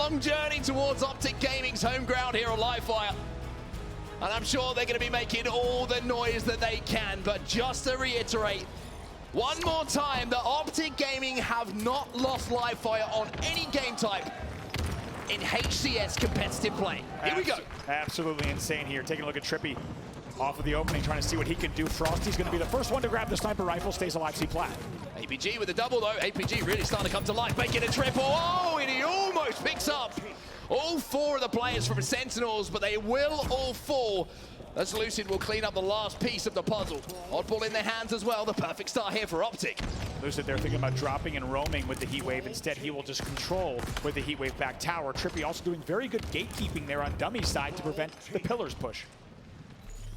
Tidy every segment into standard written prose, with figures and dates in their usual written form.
long journey towards Optic Gaming's home ground here on Livefire. And I'm sure they're going to be making all the noise that they can. But just to reiterate, one more time, that Optic Gaming have not lost Livefire on any game type in HCS competitive play. Here we go. Absolutely insane here. Taking a look at Trippy off of the opening, trying to see what he can do. Frosty's going to be the first one to grab the sniper rifle, stays alive, C-Plat. APG with a double though. APG really starting to come to life, making a triple. Oh, and he almost picks up all four of the players from Sentinels, but they will all fall as Lucid will clean up the last piece of the puzzle. Oddball in their hands as well. The perfect start here for Optic. Lucid, they're thinking about dropping and roaming with the heat wave. Instead, he will just control with the heat wave back tower. Trippy also doing very good gatekeeping there on dummy side to prevent the pillars push.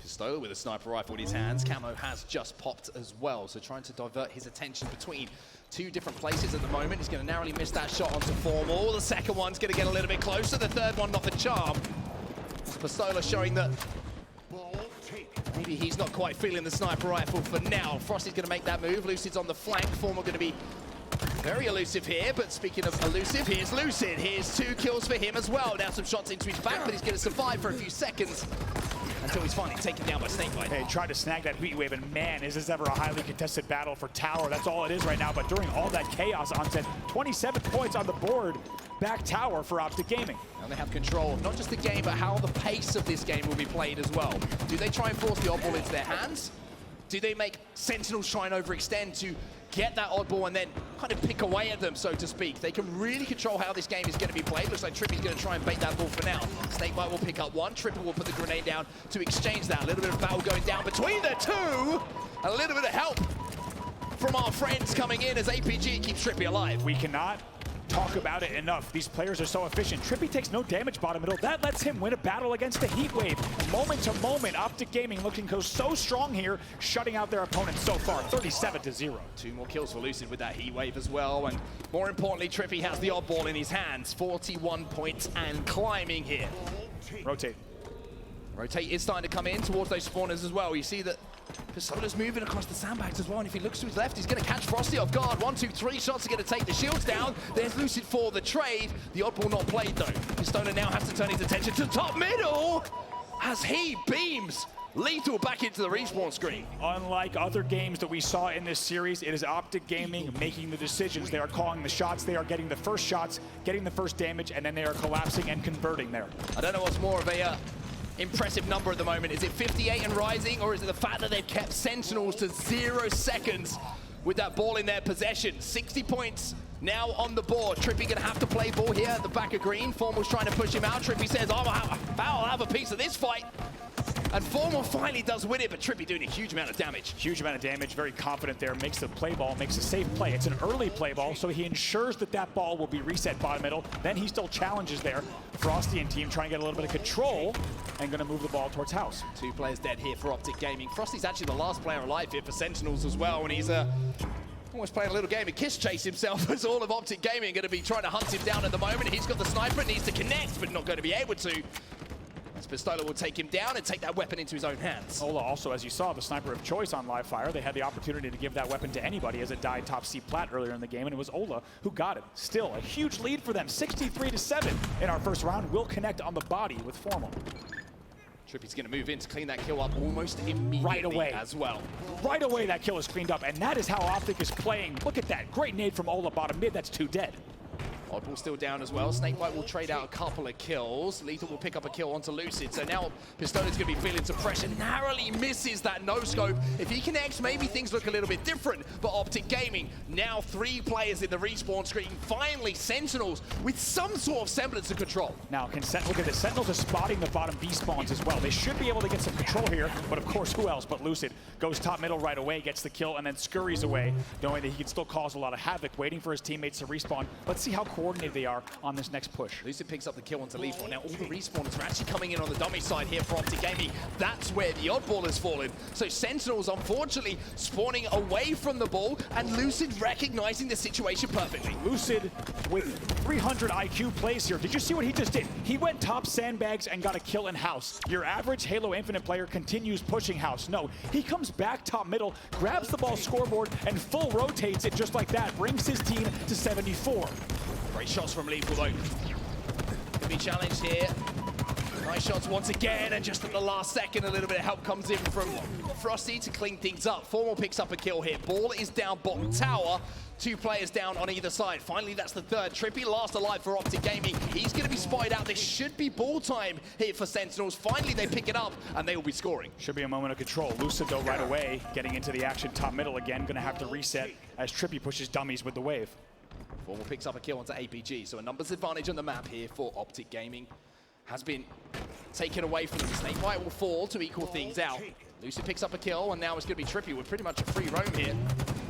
Pistola with a sniper rifle in his hands. Camo has just popped as well, so trying to divert his attention between two different places at the moment. He's going to narrowly miss that shot onto Formal. The second one's going to get a little bit closer. The third one, not the charm. Pistola showing that maybe he's not quite feeling the sniper rifle for now. Frosty's going to make that move. Lucid's on the flank. Formal going to be very elusive here, but speaking of elusive, here's Lucid. Here's 2 kills for him as well. Now some shots into his back, but he's going to survive for a few seconds until he's finally taken down by Snakebite. Hey, tried to snag that heat wave, and man, is this ever a highly contested battle for tower. That's all it is right now, but during all that chaos, Onset, 27 points on the board, back tower for Optic Gaming. And they have control of not just the game, but how the pace of this game will be played as well. Do they try and force the oddball into their hands? Do they make Sentinels try and overextend to get that oddball and then kind of pick away at them, so to speak? They can really control how this game is going to be played. Looks like Trippy's going to try and bait that ball for now. Snakebite will pick up one. Trippy will put the grenade down to exchange that. A little bit of battle going down between the two. A little bit of help from our friends coming in as APG keeps Trippy alive. We cannot talk about it enough. These players are so efficient. Trippy takes no damage bottom middle. That lets him win a battle against the heat wave. Moment to moment, Optic Gaming looking so strong here, shutting out their opponents so far, 37-0. 2 more kills for Lucid with that heat wave as well, and more importantly, Trippy has the oddball in his hands. 41 points and climbing here. Rotate. Rotate is starting to come in towards those spawners as well. You see that Pistola's moving across the sandbags as well, and if he looks to his left, he's going to catch Frosty off guard. 1, 2, 3 shots are going to take the shields down. There's Lucid for the trade. The oddball not played though. Pistola now has to turn his attention to the top middle as he beams Lethal back into the respawn screen. Unlike other games that we saw in this series, it is Optic Gaming making the decisions. They are calling the shots, they are getting the first shots, getting the first damage, and then they are collapsing and converting there. I don't know what's more of a impressive number at the moment. Is it 58 and rising, or is it the fact that they've kept Sentinels to 0 seconds with that ball in their possession? 60 points now on the board. Trippy gonna have to play ball here at the back of green. Formal's trying to push him out. Trippy says, I'll have a piece of this fight. And Formal finally does win it, but Trippy doing a huge amount of damage. Huge amount of damage, very confident there, makes the play ball, makes a safe play. It's an early play ball, so he ensures that that ball will be reset bottom middle. Then he still challenges there. Frosty and team trying to get a little bit of control and gonna move the ball towards house. 2 players dead here for Optic Gaming. Frosty's actually the last player alive here for Sentinels as well, and he's almost playing a little game of kiss chase himself as all of Optic Gaming are going to be trying to hunt him down at the moment. He's got the sniper, needs to connect, but not going to be able to. As Pistola will take him down and take that weapon into his own hands. Ola also, as you saw, the sniper of choice on Livefire. They had the opportunity to give that weapon to anybody as it died top C-Plat earlier in the game, and it was Ola who got it. Still, a huge lead for them, 63-7 in our first round. Will connect on the body with Formal. Trippy's going to move in to clean that kill up almost immediately right away as well. Right away, that kill is cleaned up, and that is how Optic is playing. Look at that. Great nade from Ola bottom mid. That's 2 dead. Oddball still down as well. Snakebite will trade out a couple of kills. Lethal will pick up a kill onto Lucid. So now Pistola's going to be feeling some pressure. Narrowly misses that no-scope. If he connects, maybe things look a little bit different. But Optic Gaming, now 3 players in the respawn screen. Finally, Sentinels with some sort of semblance of control. Now, look at this. Sentinels are spotting the bottom B spawns as well. They should be able to get some control here. But of course, who else but Lucid goes top middle right away, gets the kill, and then scurries away, knowing that he can still cause a lot of havoc, waiting for his teammates to respawn. Let's see how coordinated they are on this next push. Lucid picks up the kill onto Lethal. Now all the respawners are actually coming in on the dummy side here for Optic Gaming. That's where the oddball has fallen. So Sentinels, unfortunately, spawning away from the ball, and Lucid recognizing the situation perfectly. Lucid with 300 IQ plays here. Did you see what he just did? He went top sandbags and got a kill in house. Your average Halo Infinite player continues pushing house. No, he comes back top middle, grabs the ball scoreboard, and full rotates it just like that. Brings his team to 74. Great shots from Lethal though. be challenged here. Nice shots once again, and just at the last second, a little bit of help comes in from Frosty to clean things up. Formal picks up a kill here. Ball is down bottom tower. 2 players down on either side. Finally, that's the third. Trippy last alive for Optic Gaming. He's going to be spotted out. This should be ball time here for Sentinels. Finally, they pick it up, and they will be scoring. Should be a moment of control. Lucid, though, right away, getting into the action top middle again. Going to have to reset as Trippy pushes dummies with the wave. Formal picks up a kill onto APG, so a numbers advantage on the map here for Optic Gaming has been taken away from them. Snakebite will fall to equal things out. Lucid picks up a kill, and now it's going to be Trippy with pretty much a free roam here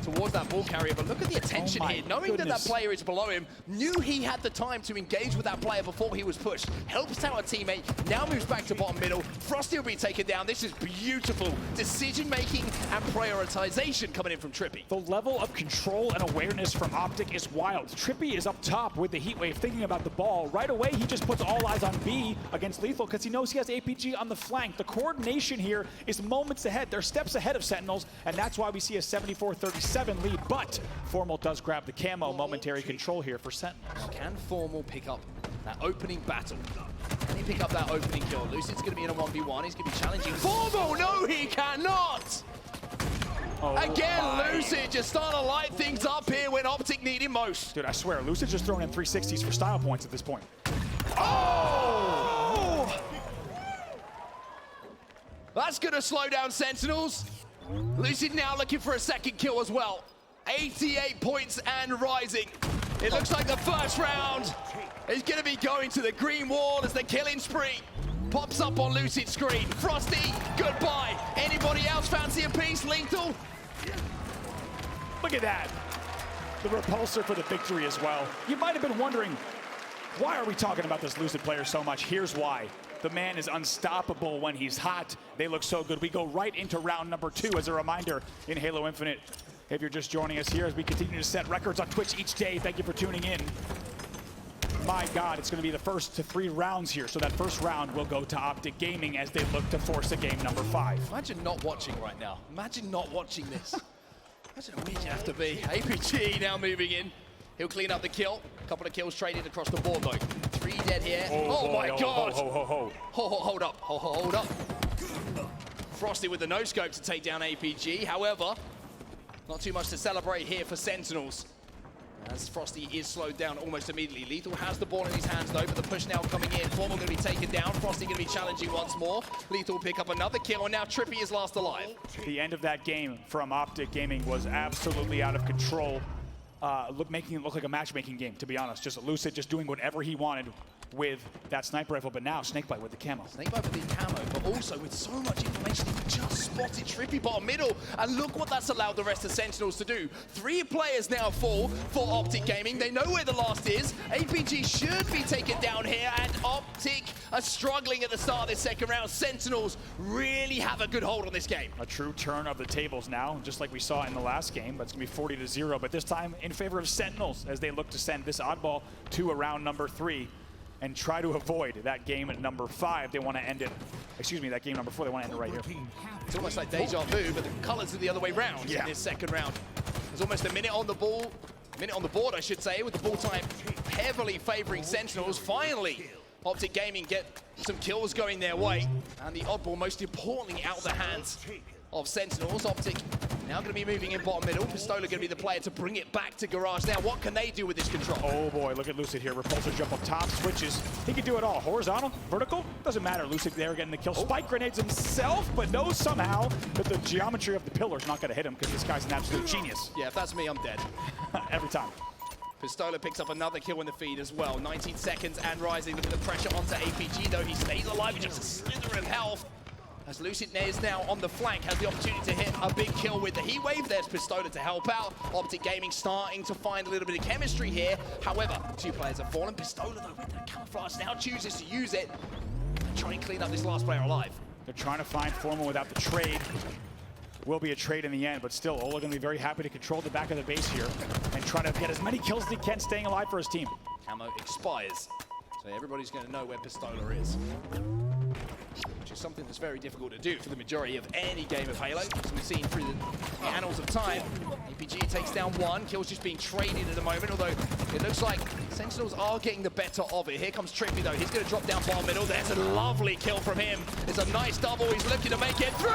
towards that ball carrier. But look at the attention here. Knowing that that player is below him, knew he had the time to engage with that player before he was pushed. Helps out a teammate, now moves back to bottom middle. Frosty will be taken down. This is beautiful decision-making and prioritization coming in from Trippy. The level of control and awareness from Optic is wild. Trippy is up top with the heat wave, thinking about the ball. Right away, he just puts all eyes on B against Lethal because he knows he has APG on the flank. The coordination here is moments ahead. They're steps ahead of Sentinels, and that's why we see a 74-37 lead. But Formal does grab the camo. Momentary control here for Sentinels. Can Formal pick up that opening battle? Can he pick up that opening kill? Lucid's going to be in a 1v1. He's going to be challenging Formal. No, he cannot! Again, Lucid just starting to light things up here when Optic need him most. Dude, I swear, Lucid's just throwing in 360s for style points at this point. Oh! That's going to slow down Sentinels. Lucid now looking for a second kill as well. 88 points and rising. It looks like the first round is going to be going to the green wall as the killing spree pops up on Lucid's screen. Frosty, goodbye. Anybody else fancy a piece? Lethal? Look at that. The repulsor for the victory as well. You might have been wondering, why are we talking about this Lucid player so much? Here's why. The man is unstoppable when he's hot. They look so good. We go right into round number 2 as a reminder in Halo Infinite. If you're just joining us here as we continue to set records on Twitch each day, thank you for tuning in. My God, it's going to be the first to 3 rounds here. So that first round will go to Optic Gaming as they look to force a game number 5. Imagine not watching right now. Imagine not watching this. Imagine how weird you have to be. APG now moving in. He'll clean up the kill. A couple of kills traded across the board though. 3 dead here. Oh my God. Hold up. Hold up. Frosty with the no-scope to take down APG. However, not too much to celebrate here for Sentinels, as Frosty is slowed down almost immediately. Lethal has the ball in his hands though, but the push now coming in. Formal going to be taken down. Frosty going to be challenging once more. Lethal will pick up another kill, and now Trippy is last alive. The end of that game from Optic Gaming was absolutely out of control. Making it look like a matchmaking game, to be honest. Just Lucid just doing whatever he wanted with that sniper rifle, but now Snakebite with the camo. Snakebite with the camo, but also with so much information, he just spotted Trippy bottom middle, and look what that's allowed the rest of Sentinels to do. 3 players now fall for Optic Gaming. They know where the last is. APG should be taken down here, and Optic are struggling at the start of this second round. Sentinels really have a good hold on this game. A true turn of the tables now, just like we saw in the last game, but it's gonna be 40-0, but this time in favor of Sentinels as they look to send this oddball to a round number 3 and try to avoid that game at number 5. They want to end it, excuse me, that game number 4, they want to end it right here. It's almost like deja vu, but the colors are the other way round in this second round. There's almost a minute on the ball, minute on the board, I should say, with the ball time heavily favoring Sentinels. Finally, Optic Gaming get some kills going their way, and the oddball, most importantly, out of the hands of Sentinels. Optic now going to be moving in bottom middle. Pistola going to be the player to bring it back to Garage. Now, what can they do with this control? Oh boy, look at Lucid here. Repulsor jump up top, switches. He can do it all. Horizontal, vertical, doesn't matter. Lucid there getting the kill. Spike grenades himself, but knows somehow that the geometry of the pillar's not going to hit him because this guy's an absolute genius. Yeah, if that's me, I'm dead. Every time. Pistola picks up another kill in the feed as well. 19 seconds and rising. Look at the pressure onto APG, though. He stays alive with just a slither of health. As Lucid is now on the flank, has the opportunity to hit a big kill with the heat wave. There's Pistola to help out. Optic Gaming starting to find a little bit of chemistry here. However, 2 players have fallen. Pistola, though, with the camouflage now chooses to use it and try and clean up this last player alive. They're trying to find Formal without the trade. Will be a trade in the end, but still, Ola going to be very happy to control the back of the base here and try to get as many kills as he can, staying alive for his team. Camo expires, so everybody's going to know where Pistola is. which is something that's very difficult to do for the majority of any game of Halo. As we've seen through the annals of time, APG takes down one. Kills just being traded at the moment, although it looks like Sentinels are getting the better of it. Here comes Trippy, though. He's going to drop down bottom middle. There's a lovely kill from him. It's a nice double. He's looking to make it 3!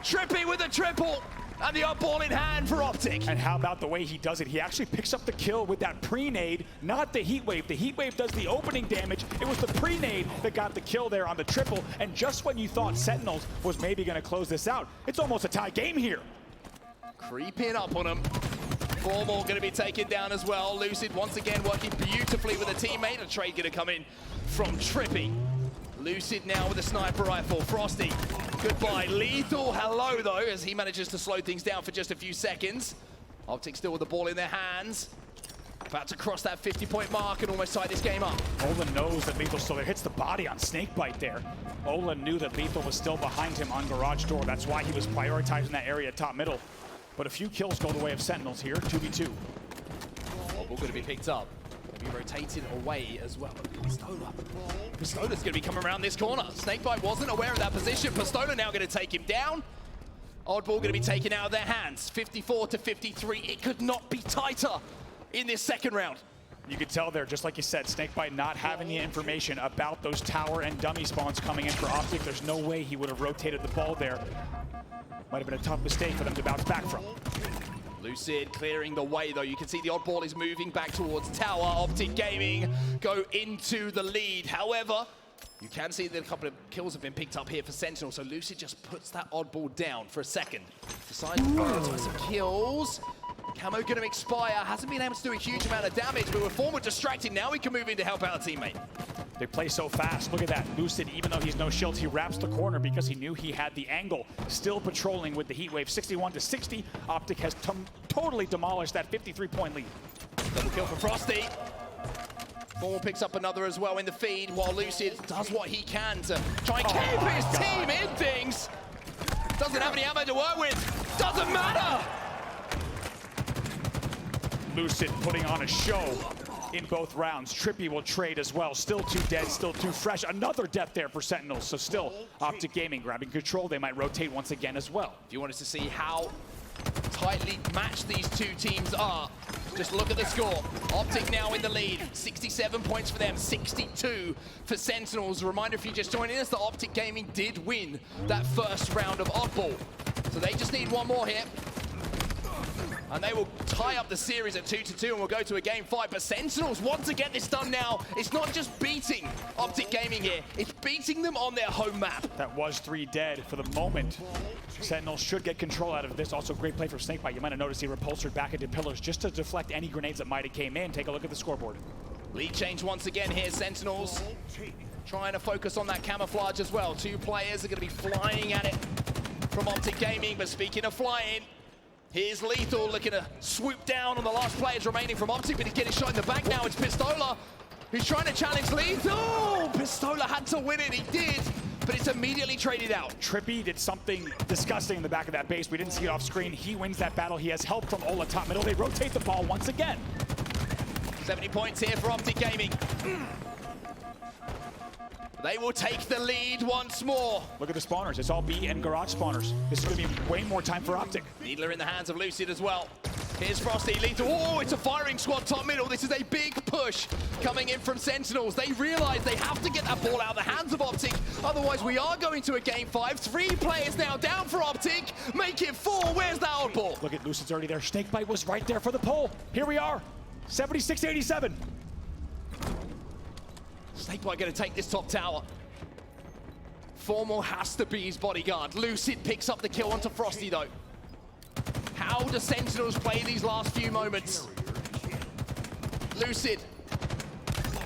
Trippy with a triple. And the up ball in hand for Optic. And how about the way he does it? He actually picks up the kill with that pre-nade, not the heat wave. The heat wave does the opening damage. It was the pre-nade that got the kill there on the triple. And just when you thought Sentinels was maybe going to close this out, it's almost a tie game here. Creeping up on him. Formal going to be taken down as well. Lucid once again working beautifully with a teammate. A trade going to come in from Trippy. Lucid now with a sniper rifle. Frosty, goodbye. Lethal, hello though, as he manages to slow things down for just a few seconds. Optic still with the ball in their hands. About to cross that 50-point mark and almost tie this game up. Ola knows that Lethal's still there. Hits the body on Snakebite there. Ola knew that Lethal was still behind him on garage door. That's why he was prioritizing that area top middle. But a few kills go the way of Sentinels here, 2v2. Ball going to be picked up. Be rotated away as well. Pistola's going to be coming around this corner. Snakebite wasn't aware of that position. Pistola now going to take him down. Oddball going to be taken out of their hands. 54 to 53. It could not be tighter in this second round. You could tell there, just like you said, Snakebite not having the information about those tower and dummy spawns coming in for Optic. There's no way he would have rotated the ball there. Might have been a tough mistake for them to bounce back from. Lucid clearing the way, though. You can see the oddball is moving back towards tower. Optic Gaming go into the lead. However, you can see that a couple of kills have been picked up here for Sentinel, so Lucid just puts that oddball down for a second. Decides to prioritize some kills. Camo going to expire. Hasn't been able to do a huge amount of damage, but with Forward distracted, now he can move in to help out a teammate. They play so fast. Look at that. Lucid, even though he's no shield, he wraps the corner because he knew he had the angle. Still patrolling with the heat wave. 61 to 60. Optic has totally demolished that 53-point lead. Double kill for Frosty. Formal picks up another as well in the feed, while Lucid does what he can to try and keep his team in things. Doesn't have any ammo to work with. Doesn't matter. Lucid putting on a show in both rounds. Trippy will trade as well. Still too dead, still too fresh. Another death there for Sentinels. So still Optic Gaming grabbing control. They might rotate once again as well. If you wanted to see how tightly matched these two teams are, just look at the score. Optic now in the lead. 67 points for them, 62 for Sentinels. A reminder, if you're just joining us, that Optic Gaming did win that first round of Oddball. So they just need one more hit. And they will tie up the series at 2-2 and we'll go to a game 5. But Sentinels want to get this done now. It's not just beating Optic Gaming here, it's beating them on their home map. That was 3 dead for the moment. Sentinels should get control out of this. Also great play from Snakebite. You might have noticed he repulsored back into pillars just to deflect any grenades that might have came in. Take a look at the scoreboard. Lead change once again here, Sentinels. Trying to focus on that camouflage as well. 2 players are going to be flying at it from Optic Gaming. But speaking of flying, here's Lethal looking to swoop down on the last players remaining from Optic, but he's getting shot in the back now. It's Pistola who's trying to challenge Lethal. Pistola had to win it, he did, but it's immediately traded out. Trippy did something disgusting in the back of that base. We didn't see it off screen. He wins that battle. He has help from Ola top middle. They rotate the ball once again. 70 points here for Optic Gaming. They will take the lead once more. Look at the spawners. It's all B and garage spawners. This is going to be way more time for Optic. Needler in the hands of Lucid as well. Here's Frosty, Lethal. Oh, it's a firing squad top middle. This is a big push coming in from Sentinels. They realize they have to get that ball out of the hands of Optic. Otherwise, we are going to a game 5. 3 players now down for Optic. Make it 4. Where's that oddball? Look at Lucid's already there. Snakebite was right there for the pull. Here we are. 76-87. Snakebite going to take this top tower. Formal has to be his bodyguard. Lucid picks up the kill onto Frosty, though. How do Sentinels play these last few moments? Lucid.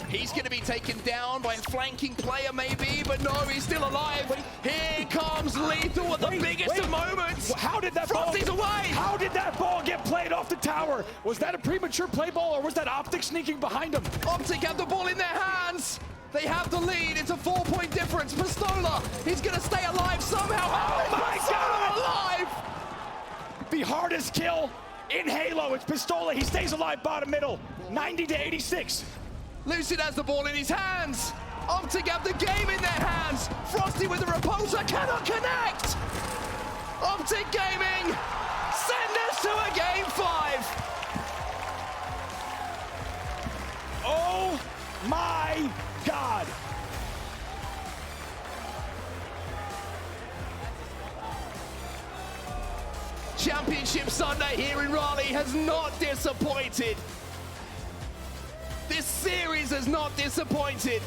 He's going to be taken down by a flanking player, maybe, but no, he's still alive. Here comes Lethal at the biggest of moments. How did that Frosty's away? How did that ball get played off the tower? Was that a premature play ball, or was that Optic sneaking behind him? Optic have the ball in their hands. They have the lead. It's a 4-point difference. Pistola, he's going to stay alive somehow. Oh my God! Alive! The hardest kill in Halo. It's Pistola. He stays alive bottom middle. 90-86. Lucid has the ball in his hands. Optic have the game in their hands. Frosty with the repulsor cannot connect. Optic Gaming send us to a game 5. Oh my God. Championship Sunday here in Raleigh has not disappointed. This series has not disappointed.